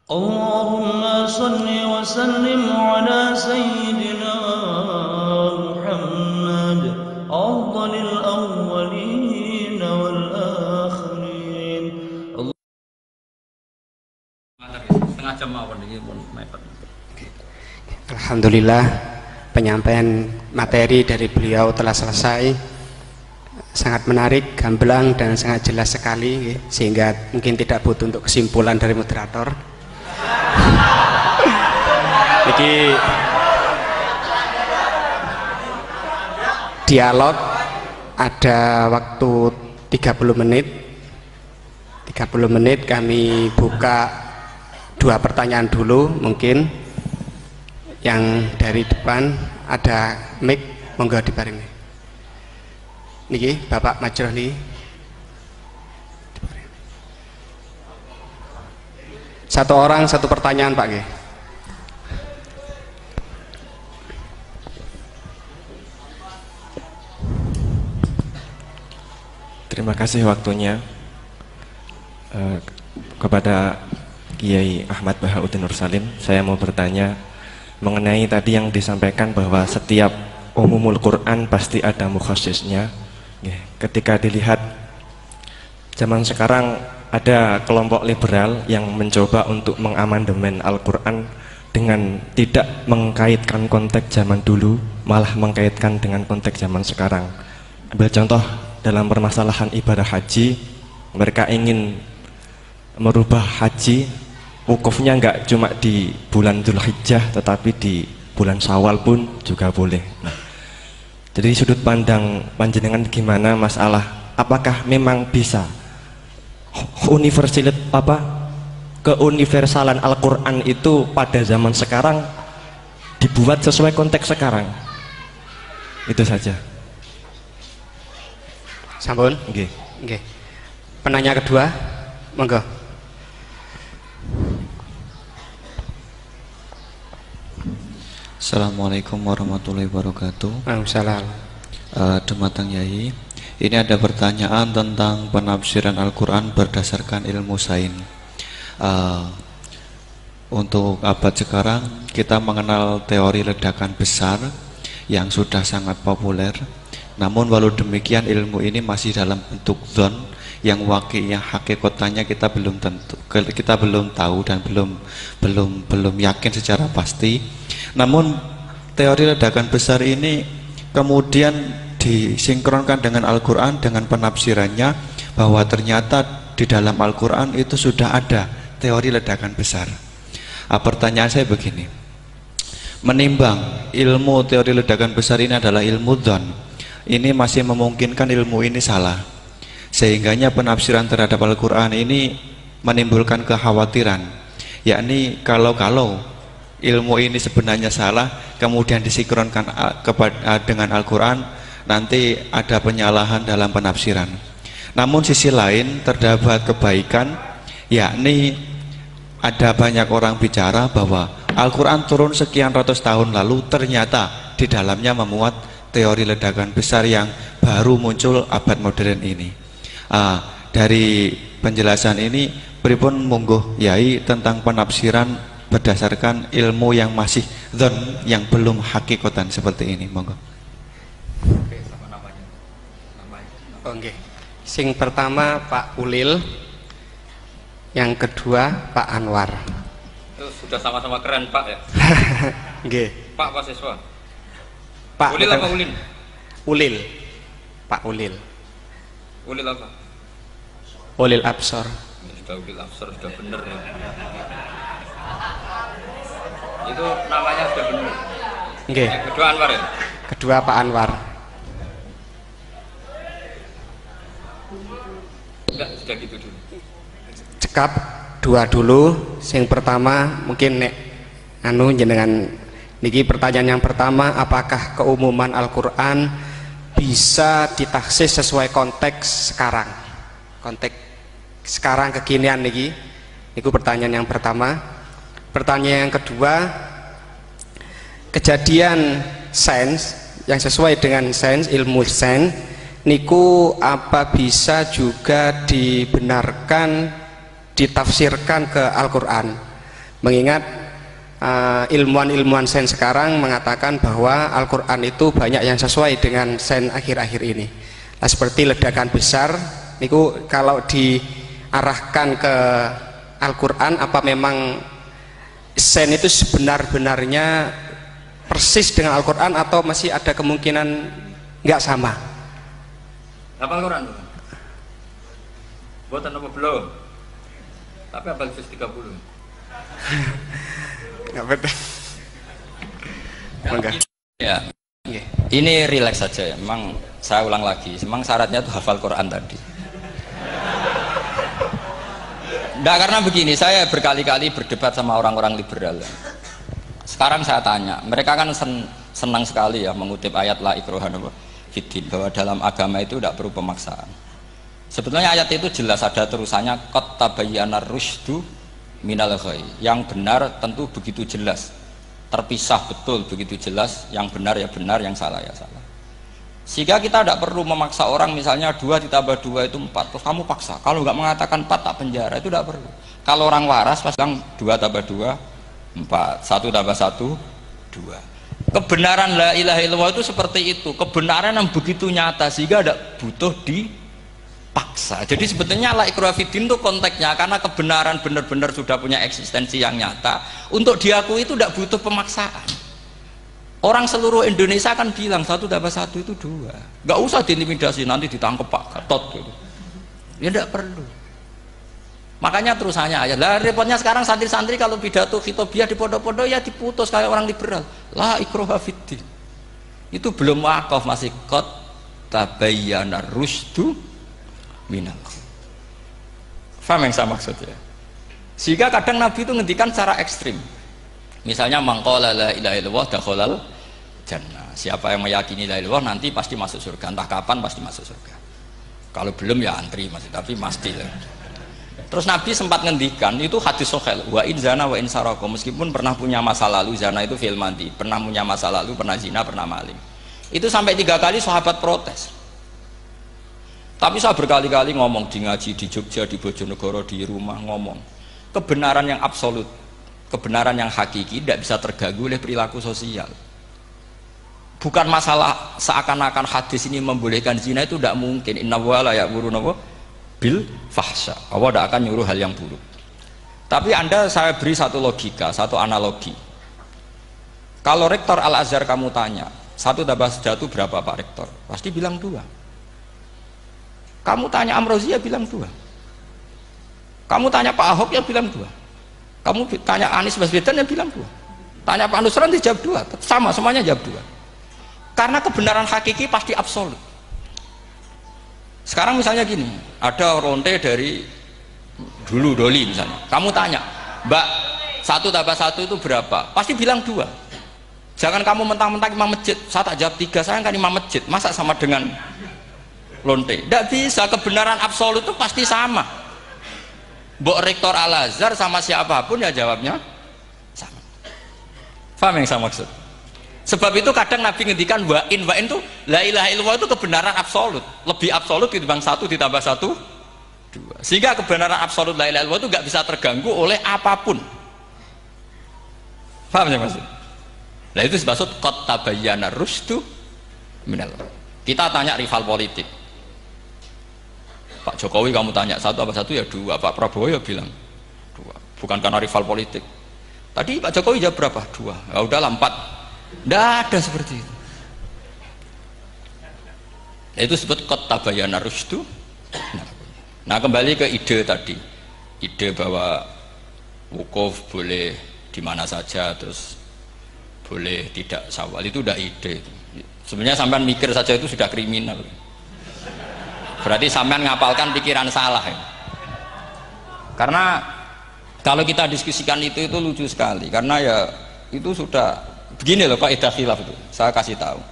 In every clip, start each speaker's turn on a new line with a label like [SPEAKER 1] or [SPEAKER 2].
[SPEAKER 1] اللهم صل وسلم على سيدنا محمد أفضل الأولين والآخرين.
[SPEAKER 2] Setengah jam mawon iki pun mepet.
[SPEAKER 3] Alhamdulillah, penyampaian materi dari beliau telah selesai, sangat menarik, gamblang dan sangat jelas sekali, sehingga mungkin tidak butuh untuk kesimpulan dari moderator. Jadi dialog ada waktu 30 menit. 30 menit kami buka 2 pertanyaan dulu. Mungkin yang dari depan ada mic, monggo diparingi. Niki Bapak Majroh nih. Satu orang satu pertanyaan Pak G.
[SPEAKER 4] Terima kasih waktunya kepada Kiai Ahmad Bahauddin Nur Salim. Saya mau bertanya mengenai tadi yang disampaikan bahwa setiap umumul Quran pasti ada mukhasisnya. Ketika dilihat zaman sekarang ada kelompok liberal yang mencoba untuk mengamandemen Al-Quran dengan tidak mengkaitkan konteks zaman dulu, malah mengkaitkan dengan konteks zaman sekarang. Ambil contoh dalam permasalahan ibadah haji, mereka ingin merubah haji wukufnya nggak cuma di bulan Dzulhijjah tetapi di bulan Syawal pun juga boleh. Nah, jadi sudut pandang panjenengan gimana masalah apakah memang bisa keuniversalan Al-Quran itu pada zaman sekarang dibuat sesuai konteks sekarang? Itu saja.
[SPEAKER 3] Sampun?
[SPEAKER 4] Nggih.
[SPEAKER 3] Nggih. Penanya kedua, monggo.
[SPEAKER 5] Assalamualaikum warahmatullahi wabarakatuh.
[SPEAKER 3] Waalaikumsalam.
[SPEAKER 5] Dumateng Yai, ini ada pertanyaan tentang penafsiran Al-Quran berdasarkan ilmu sains. Untuk abad sekarang kita mengenal teori ledakan besar yang sudah sangat populer. Namun walau demikian ilmu ini masih dalam bentuk zon yang wakilnya hakikatnya kita belum tahu dan belum yakin secara pasti. Namun teori ledakan besar ini kemudian disinkronkan dengan Al-Quran dengan penafsirannya bahwa ternyata di dalam Al-Quran itu sudah ada teori ledakan besar. Pertanyaan saya begini, menimbang ilmu teori ledakan besar ini adalah ilmu dzon, ini masih memungkinkan ilmu ini salah, sehingganya penafsiran terhadap Al-Quran ini menimbulkan kekhawatiran, yakni kalau ilmu ini sebenarnya salah kemudian disinkronkan dengan Al-Quran, nanti ada penyalahan dalam penafsiran. Namun sisi lain terdapat kebaikan, yakni ada banyak orang bicara bahwa Al-Quran turun sekian ratus tahun lalu ternyata di dalamnya memuat teori ledakan besar yang baru muncul abad modern ini. Dari penjelasan ini pripun monggo Yai tentang penafsiran berdasarkan ilmu yang masih dzon, yang belum hakikatan seperti ini, monggo.
[SPEAKER 2] Oke, sama namanya.
[SPEAKER 3] Oke. Sing pertama Pak Ulil, yang kedua Pak Anwar.
[SPEAKER 2] Itu sudah sama-sama keren Pak ya.
[SPEAKER 3] Nggih.
[SPEAKER 2] Pak siswa.
[SPEAKER 3] Pak
[SPEAKER 2] Ulil apa Ulin?
[SPEAKER 3] Ulil. Pak Ulil.
[SPEAKER 2] Ulil apa?
[SPEAKER 3] Ulil Absor.
[SPEAKER 2] Sudah Ulil Absor, sudah bener ya. Itu namanya sudah bener.
[SPEAKER 3] Nggih.
[SPEAKER 2] Yang kedua Anwar ya?
[SPEAKER 3] Kedua Pak Anwar.
[SPEAKER 2] Enggak, sudah gitu dulu.
[SPEAKER 3] Cekap dua dulu. Sing pertama mungkin nek jenengan niki pertanyaan yang pertama, apakah keumuman Al-Quran bisa ditaksis sesuai konteks sekarang, konteks sekarang kekinian niki. Niku pertanyaan yang pertama. Pertanyaan yang kedua, kejadian sains yang sesuai dengan sains, ilmu sains niku apa bisa juga dibenarkan, ditafsirkan ke Al-Quran? mengingat ilmuwan-ilmuwan sains sekarang mengatakan bahwa Al-Quran itu banyak yang sesuai dengan sains akhir-akhir ini. Nah, seperti ledakan besar niku kalau diarahkan ke Al-Quran, apa memang sains itu sebenar-benarnya persis dengan Al-Quran atau masih ada kemungkinan nggak sama?
[SPEAKER 2] Hafal Quran bukan? Buatan apa belum? Tapi hafal juz 30.
[SPEAKER 3] Nggak betul. Enggak.
[SPEAKER 6] Ya, ini rileks saja ya. Memang saya ulang lagi, memang syaratnya itu hafal Quran tadi. Enggak, karena begini, saya berkali-kali berdebat sama orang-orang liberal. Sekarang saya tanya, mereka kan senang sekali ya mengutip ayat la ikraha fiddin, bahwa dalam agama itu tidak perlu pemaksaan. Sebetulnya ayat itu jelas ada terusannya qad tabayyana rusydu minal ghayy. Yang benar tentu begitu jelas, terpisah betul begitu jelas, yang benar ya benar, yang salah ya salah. Sehingga kita tidak perlu memaksa orang, misalnya 2 ditambah 2 itu 4, terus kamu paksa. Kalau nggak mengatakan 4 tak penjara, itu tidak perlu. Kalau orang waras pas bilang 2 tambah 2 4, 1 tambah 1 2. Kebenaran la ilaha illallah itu seperti itu, kebenaran yang begitu nyata sehingga tidak butuh dipaksa. Jadi sebetulnya la ikraha fiddin itu konteksnya karena kebenaran benar-benar sudah punya eksistensi yang nyata, untuk diakui itu tidak butuh pemaksaan. Orang seluruh Indonesia kan bilang 1 tambah 1 itu 2, nggak usah diintimidasi nanti ditangkap Pak Gatot gitu. Ya tidak perlu. Makanya terusannya ayat. Lah repotnya sekarang santri-santri kalau pidato khitobiah di pondok-pondok ya diputus kayak orang liberal. La ikraha fiddin. Itu belum wakaf, masih qad tabayyana rusydu minal ghayy. Paham yang saya maksud ya? Sehingga kadang Nabi itu ngendikan secara ekstrim. Misalnya mangqala la ilaha illallah dakhalal jannah. Siapa yang meyakini la ilaha illallah nanti pasti masuk surga. Entah kapan pasti masuk surga. Kalau belum ya antri masih, tapi pasti lah. Terus Nabi sempat ngendikan, itu hadis sahih, wa in zana wa in saraka, meskipun pernah punya masa lalu, zana itu fi'il madhi, pernah punya masa lalu, pernah zina, pernah maling. Itu sampai 3 kali sahabat protes. Tapi saya berkali-kali ngomong di ngaji di Jogja, di Bojonegoro, di rumah ngomong, kebenaran yang absolut, kebenaran yang hakiki tidak bisa terganggu oleh perilaku sosial. Bukan masalah seakan-akan hadis ini membolehkan zina, itu tidak mungkin. Inna wa la ya'muruna bil fahsya, Allah tidak akan nyuruh hal yang buruk. Tapi saya beri satu logika, satu analogi. Kalau rektor Al-Azhar kamu tanya 1 tambah 1 berapa Pak Rektor, pasti bilang 2. Kamu tanya Amrozi ya bilang 2. Kamu tanya Pak Ahok ya bilang 2. Kamu tanya Anies Baswedan ya bilang 2. Tanya Pak Nusron dijawab 2. Sama, semuanya jawab 2. Karena kebenaran hakiki pasti absolut. Sekarang misalnya gini, ada ronte dari dulu Doli misalnya, kamu tanya Mbak 1 tambah 1 itu berapa, pasti bilang 2. Jangan kamu mentang-mentang imam masjid, saya tak jawab 3, saya kan imam masjid, masa sama dengan lonte? Tidak bisa, kebenaran absolut itu pasti sama. Mbok rektor Al-Azhar sama siapapun ya jawabnya sama. Paham yang saya maksud? Sebab itu kadang Nabi ngendikan wa in itu la ilaha illallah itu kebenaran absolut, lebih absolut ketimbang 1 ditambah 1 2. Sehingga kebenaran absolut la ilaha illallah itu nggak bisa terganggu oleh apapun. Paham ya maksud? Nah itu maksud qad tabayyana rusydu minal ghayy. Kita tanya rival politik, Pak Jokowi kamu tanya 1 tambah 1 ya 2, Pak Prabowo ya bilang 2. Bukan karena rival politik. Tadi Pak Jokowi jawab berapa? 2. Ya udahlah 4. Tidak ada seperti itu. Itu sebut qad tabayyana rusydu. Nah kembali ke ide tadi, ide bahwa wukuf boleh di mana saja, terus boleh tidak syawal, itu udah ide. Sebenarnya sampean mikir saja itu sudah kriminal. Berarti sampean ngapalkan pikiran salah ya. Karena kalau kita diskusikan itu lucu sekali, karena ya itu sudah begini loh kaidah khilaf itu, saya kasih tahu.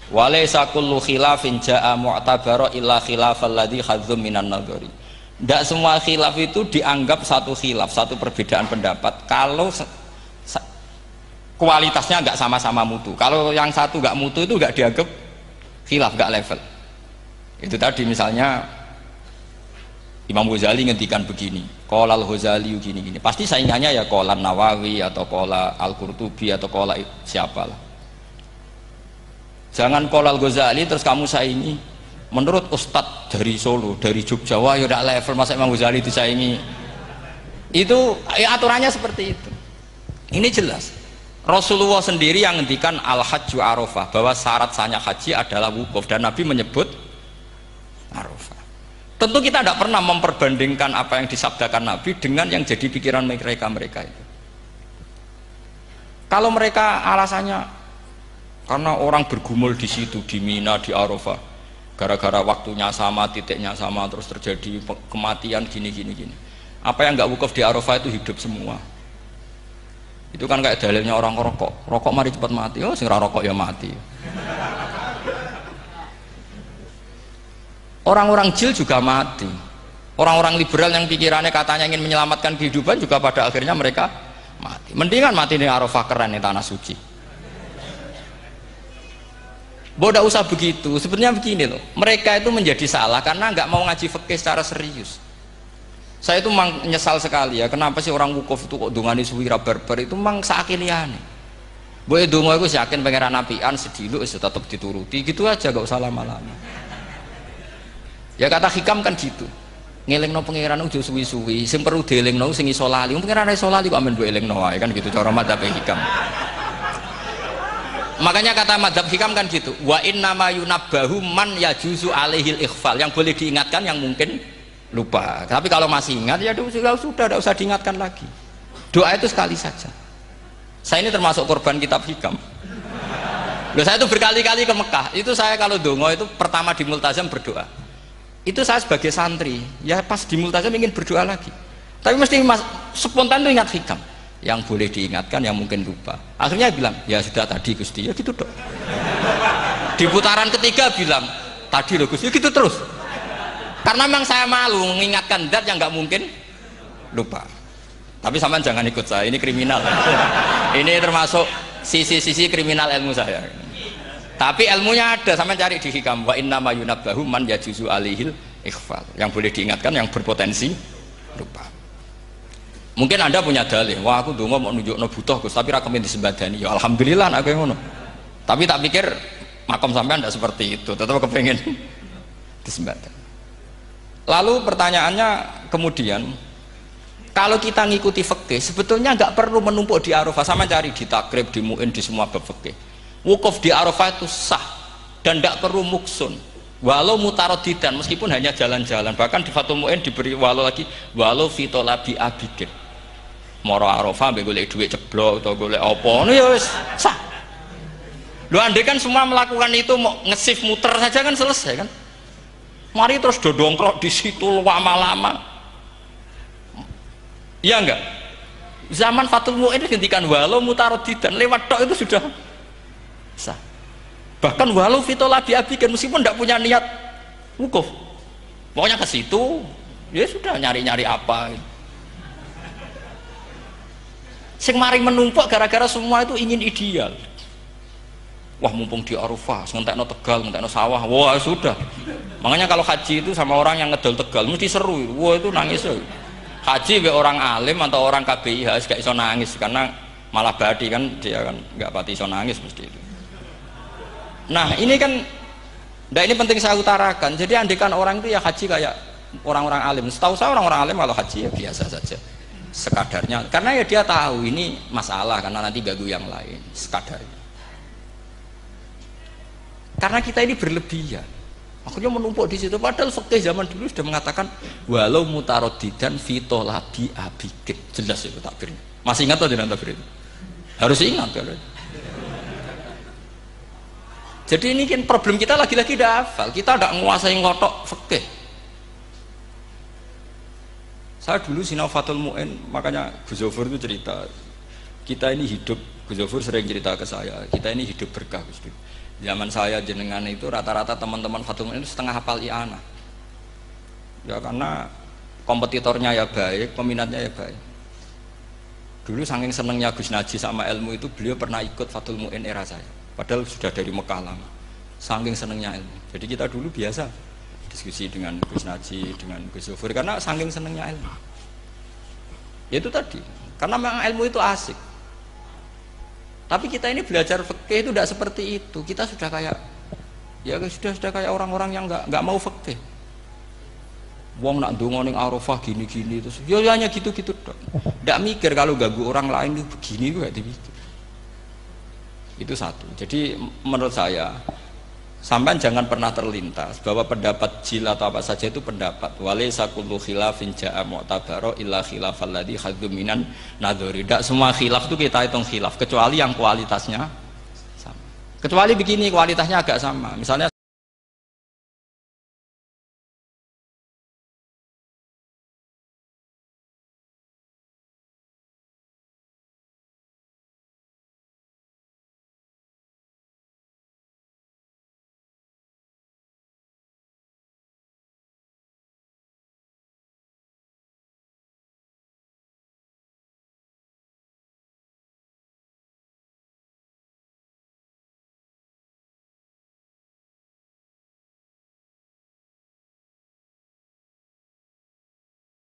[SPEAKER 6] Walaysa kullu khilafin jaa mu'tabara illa khilafal ladzi khadzum minan nadhari. Tidak semua khilaf itu dianggap satu khilaf, satu perbedaan pendapat kalau kualitasnya nggak sama-sama mutu. Kalau yang satu nggak mutu itu nggak dianggap khilaf, nggak level. Itu tadi misalnya Imam Ghazali ngendikan begini, qala al-Ghazali gini-gini. Pasti saingannya ya qala Nawawi atau qala Al-Qurtubi atau qala siapalah. Jangan qala al-Ghazali terus kamu saingi. Menurut Ustadz dari Solo, dari Jogja, wah ya udah level masa Imam Ghazali disaingi. Itu ya, aturannya seperti itu. Ini jelas. Rasulullah sendiri yang ngendikan al-hajju arafah, bahwa syarat sahnya haji adalah wukuf, dan Nabi menyebut arafah. Tentu kita tidak pernah memperbandingkan apa yang disabdakan Nabi dengan yang jadi pikiran mereka itu. Kalau mereka alasannya karena orang bergumul di situ, di Mina, di Arafah, gara-gara waktunya sama, titiknya sama, terus terjadi kematian gini. Apa yang nggak wukuf di Arafah itu hidup semua. Itu kan kayak dalilnya orang rokok mari cepat mati. Oh, sing rokok ya mati. Orang-orang jil juga mati. Orang-orang liberal yang pikirannya katanya ingin menyelamatkan kehidupan juga pada akhirnya mereka mati. Mendingan mati di Arafah, keren di tanah suci. Bodoh usah begitu. Sebenarnya begini loh. Mereka itu menjadi salah karena nggak mau ngaji fikih secara serius. Saya itu menyesal sekali ya. Kenapa sih orang wukuf itu kok dungani suwi barbar itu memang sakiliane. Boy dongo aku yakin pangeran apian sediluk tetap dituruti gitu aja, gak usah lama-lama. Ya kata hikam kan gitu, ngelingno pangeran udah suwi-suwi, sing perlu dielingno sing iso lali, pangeran iso lali kok amen mbok elingno wae kan gitu cara madzhab hikam. Makanya kata madzhab hikam kan gitu, wa inna ma yunabbahu man yajuzu alaihil ikhfal, yang boleh diingatkan yang mungkin lupa. Tapi kalau masih ingat ya sudah tidak usah diingatkan lagi. Doa itu sekali saja. Saya ini termasuk korban kitab hikam. Loh, saya itu berkali-kali ke Mekah. Itu saya kalau dongo itu pertama di Multazam berdoa. Itu saya sebagai santri, ya pas di Multazam ingin berdoa lagi. Tapi mesti spontan itu ingat hikam. Yang boleh diingatkan, yang mungkin lupa. Akhirnya bilang, ya sudah tadi Gusti, ya gitu dong. Di putaran ketiga bilang, tadi loh Gusti, ya gitu terus. Karena memang saya malu mengingatkan zat yang nggak mungkin lupa. Tapi sampean jangan ikut saya, ini kriminal. Ini termasuk sisi-sisi kriminal ilmu saya. Tapi ilmunya ada, sampean cari di hikam. Wa inna ma yunabbahu man yajuzu alihil ikhfal. Yang boleh diingatkan, yang berpotensi lupa. Mungkin Anda punya dalih, wah aku dongo mau nunjukno butuh Gus, tapi ra kepen disembadani. Ya alhamdulillah aku yang ngono. Tapi tak pikir makom sampean tidak seperti itu, tetap kepengen disembadani. Lalu pertanyaannya kemudian, kalau kita ngikuti fikih sebetulnya nggak perlu menumpuk di Arafah, sama cari di takrib, di mu'in, di semua bab fikih. Wukuf di Arafah itu sah dan tidak perlu muksun, walau mutarodidan, meskipun hanya jalan-jalan. Bahkan di Fathul Mu'in diberi walau lagi, walau fitolabi abidin, moro Arafah ambil golek duit ceblok atau golek apa, ya wis sah. Lu andai kan semua melakukan itu mau ngesif muter saja kan selesai kan. Mari terus dodongkrok di situ lama-lama. Iya enggak? Zaman Fathul Mu'in dihentikan walau mutarodidan, lewat tok itu sudah sah. Bahkan walau fitolabi abidin, meskipun tidak punya niat wukuf, pokoknya ke situ ya sudah nyari-nyari apa. Sing mari menumpuk gara-gara semua itu ingin ideal. Wah mumpung di Arafah, ngentekno Tegal, ngentekno sawah, wah sudah. Makanya kalau haji itu sama orang yang ngedol Tegal mesti seru, wah itu nangis. Haji be orang alim atau orang KBIH gak iso nangis karena malah badi kan, dia kan nggak pati iso nangis mesti itu. Nah ini kan, nah ini penting saya utarakan. Jadi andikan orang itu ya haji kayak orang-orang alim. Setahu saya orang-orang alim kalau haji ya biasa saja, sekadarnya. Karena ya dia tahu ini masalah karena nanti ganggu yang lain, sekadarnya. Karena kita ini berlebihan, akhirnya menumpuk di situ. Padahal fikih zaman dulu sudah mengatakan walau mutarodidan fitolabi abidin, jelas itu takbirnya. Masih ingat atau tidak takbir itu? Harus ingat kan? Jadi ini kan problem kita lagi-lagi tidak hafal, kita tidak menguasai ngotok fikih. Saya dulu sinau Fathul Mu'in, makanya Gus Zofur itu cerita, kita ini hidup, Gus Zofur sering cerita ke saya, kita ini hidup berkah Gus. Zaman saya jenengan itu rata-rata teman-teman Fathul Mu'in itu setengah hafal i'anah. Ya karena kompetitornya ya baik, peminatnya ya baik. Dulu saking senengnya Gus Naji sama ilmu itu, beliau pernah ikut Fathul Mu'in era saya. Padahal sudah dari Mekah lama, saking senengnya ilmu. Jadi kita dulu biasa diskusi dengan Gus Naji, dengan Gus Zufur, karena saking senengnya ilmu. Ya itu tadi, karena memang ilmu itu asik. Tapi kita ini belajar fikih itu tidak seperti itu. Kita sudah kayak, ya sudah kayak orang-orang yang nggak mau fikih. Wong nak ndonga ning Arafah gini-gini terus, ya hanya gitu-gitu dok. Tidak mikir kalau ganggu orang lain itu begini gue tidak mikir. Itu satu. Jadi menurut saya, sampai jangan pernah terlintas bahwa pendapat jil atau apa saja itu pendapat. Walaysa kullu khilafin ja'a mu'tabara illa khilafal ladzi haddu minan nadhari. Tidak semua khilaf itu kita hitung khilaf kecuali yang kualitasnya sama. Kecuali begini kualitasnya agak sama. Misalnya